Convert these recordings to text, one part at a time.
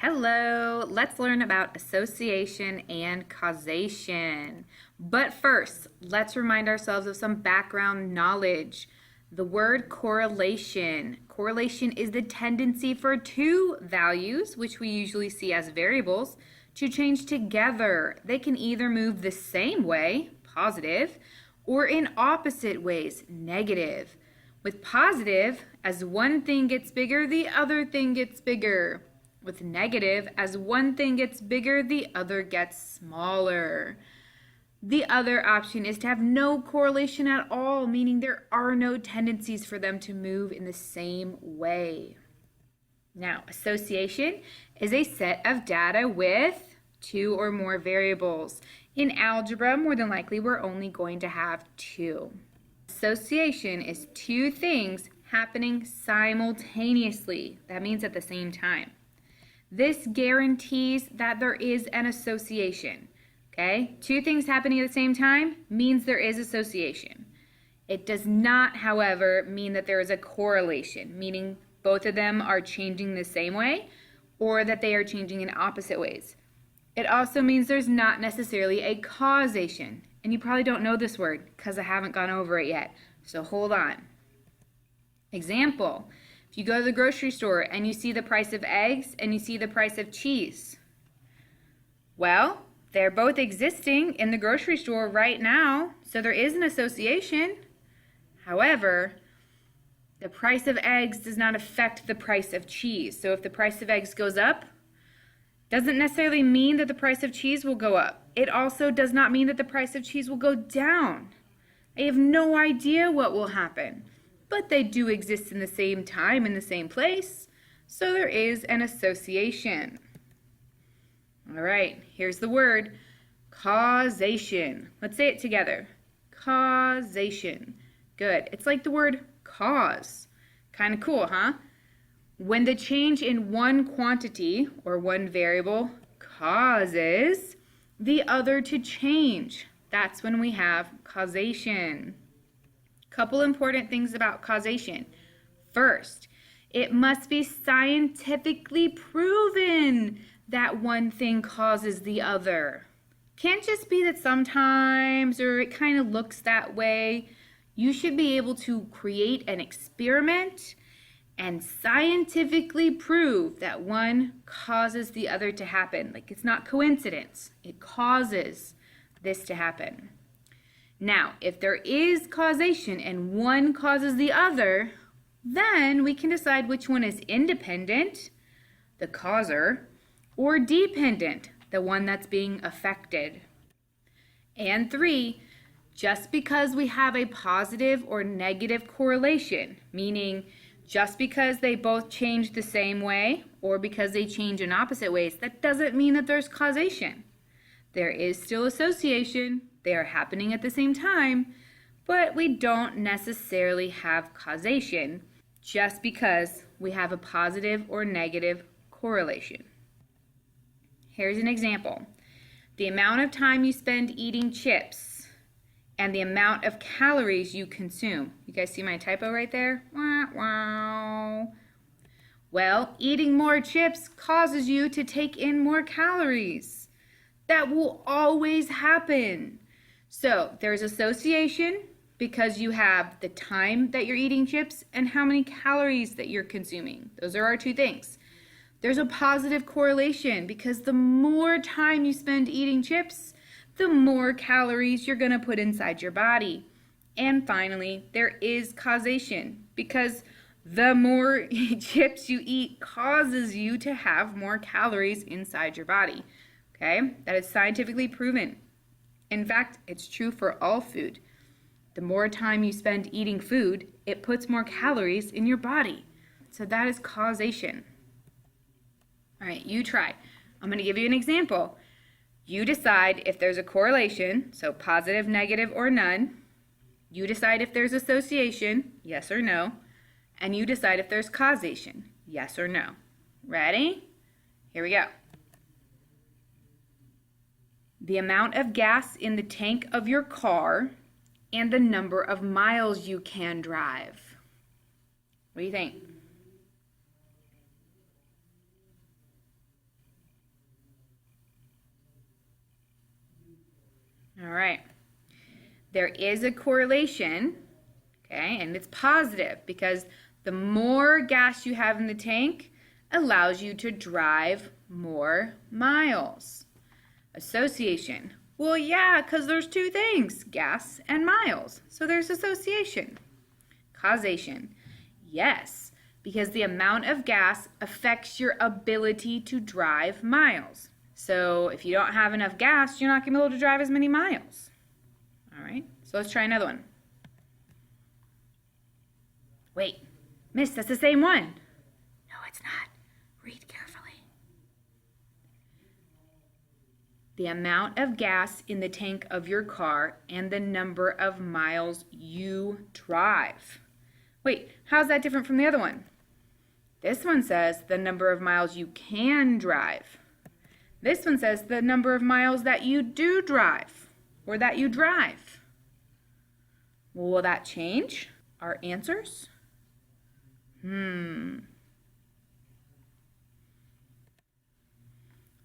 Hello, let's learn about association and causation. But first, let's remind ourselves of some background knowledge. The word correlation. Correlation is the tendency for two values, which we usually see as variables, to change together. They can either move the same way, positive, or in opposite ways, negative. With positive, as one thing gets bigger, the other thing gets bigger. With negative, as one thing gets bigger, the other gets smaller. The other option is to have no correlation at all, meaning there are no tendencies for them to move in the same way. Now, association is a set of data with two or more variables. In algebra, more than likely, we're only going to have two. Association is two things happening simultaneously. That means at the same time. This guarantees that there is an association, okay? Two things happening at the same time means there is association. It does not, however, mean that there is a correlation, meaning both of them are changing the same way or that they are changing in opposite ways. It also means there's not necessarily a causation, and you probably don't know this word because I haven't gone over it yet, so hold on. Example. If you go to the grocery store and you see the price of eggs and you see the price of cheese, well, they're both existing in the grocery store right now, so there is an association. However, the price of eggs does not affect the price of cheese. So if the price of eggs goes up, doesn't necessarily mean that the price of cheese will go up. It also does not mean that the price of cheese will go down. I have no idea what will happen. But they do exist in the same time, in the same place, so there is an association. All right, here's the word, causation. Let's say it together, causation. Good, it's like the word cause. Kind of cool, huh? When the change in one quantity or one variable causes the other to change, that's when we have causation. Couple important things about causation. First, it must be scientifically proven that one thing causes the other. Can't just be that sometimes or it kind of looks that way. You should be able to create an experiment and scientifically prove that one causes the other to happen. Like it's not coincidence. It causes this to happen. Now, if there is causation and one causes the other, then we can decide which one is independent, the causer, or dependent, the one that's being affected. And 3, just because we have a positive or negative correlation, meaning just because they both change the same way or because they change in opposite ways, that doesn't mean that there's causation. There is still association. They are happening at the same time, but we don't necessarily have causation just because we have a positive or negative correlation. Here's an example. The amount of time you spend eating chips and the amount of calories you consume. You guys see my typo right there? Wah, wah. Well, eating more chips causes you to take in more calories. That will always happen. So there's association because you have the time that you're eating chips and how many calories that you're consuming. Those are our two things. There's a positive correlation because the more time you spend eating chips, the more calories you're going to put inside your body. And finally, there is causation because the more chips you eat causes you to have more calories inside your body. Okay? That is scientifically proven. In fact, it's true for all food. The more time you spend eating food, it puts more calories in your body. So that is causation. All right, you try. I'm going to give you an example. You decide if there's a correlation, so positive, negative, or none. You decide if there's association, yes or no. And you decide if there's causation, yes or no. Ready? Here we go. The amount of gas in the tank of your car and the number of miles you can drive. What do you think? All right. There is a correlation, okay, and it's positive because the more gas you have in the tank allows you to drive more miles. Association. Well, yeah, because there's two things, gas and miles. So there's association. Causation. Yes, because the amount of gas affects your ability to drive miles. So if you don't have enough gas, you're not going to be able to drive as many miles. All right, so let's try another one. Wait, miss, that's the same one. No, it's not. Read carefully. The amount of gas in the tank of your car and the number of miles you drive. Wait, how's that different from the other one? This one says the number of miles you can drive. This one says the number of miles that you do drive. Or that you drive. Will that change our answers?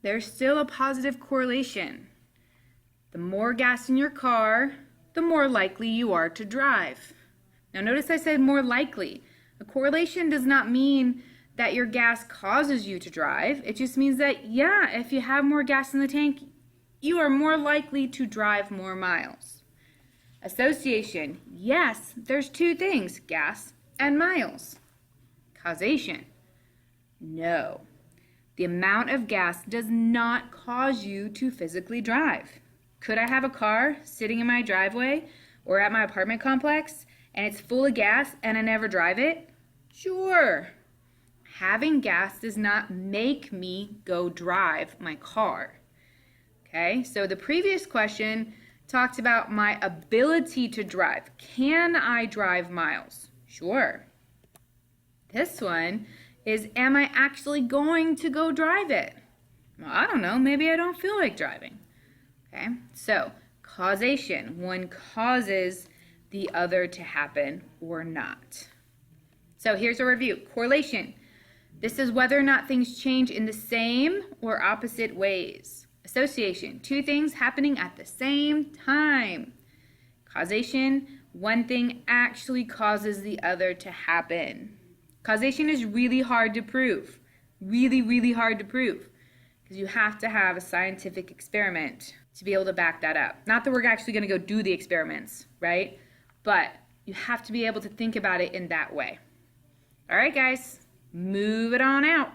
There's still a positive correlation. The more gas in your car, the more likely you are to drive. Now notice I said more likely. A correlation does not mean that your gas causes you to drive. It just means that, yeah, if you have more gas in the tank, you are more likely to drive more miles. Association. Yes, there's two things, gas and miles. Causation. No. The amount of gas does not cause you to physically drive. Could I have a car sitting in my driveway or at my apartment complex and it's full of gas and I never drive it? Sure. Having gas does not make me go drive my car. Okay, so the previous question talked about my ability to drive. Can I drive miles? Sure. This one is, am I actually going to go drive it? Well, I don't know, maybe I don't feel like driving. Okay, so causation, one causes the other to happen or not. So here's a review. Correlation. This is whether or not things change in the same or opposite ways. Association, two things happening at the same time. Causation, one thing actually causes the other to happen. Causation is really hard to prove. Really, really hard to prove. Because you have to have a scientific experiment to be able to back that up. Not that we're actually going to go do the experiments, right? But you have to be able to think about it in that way. All right, guys, move it on out.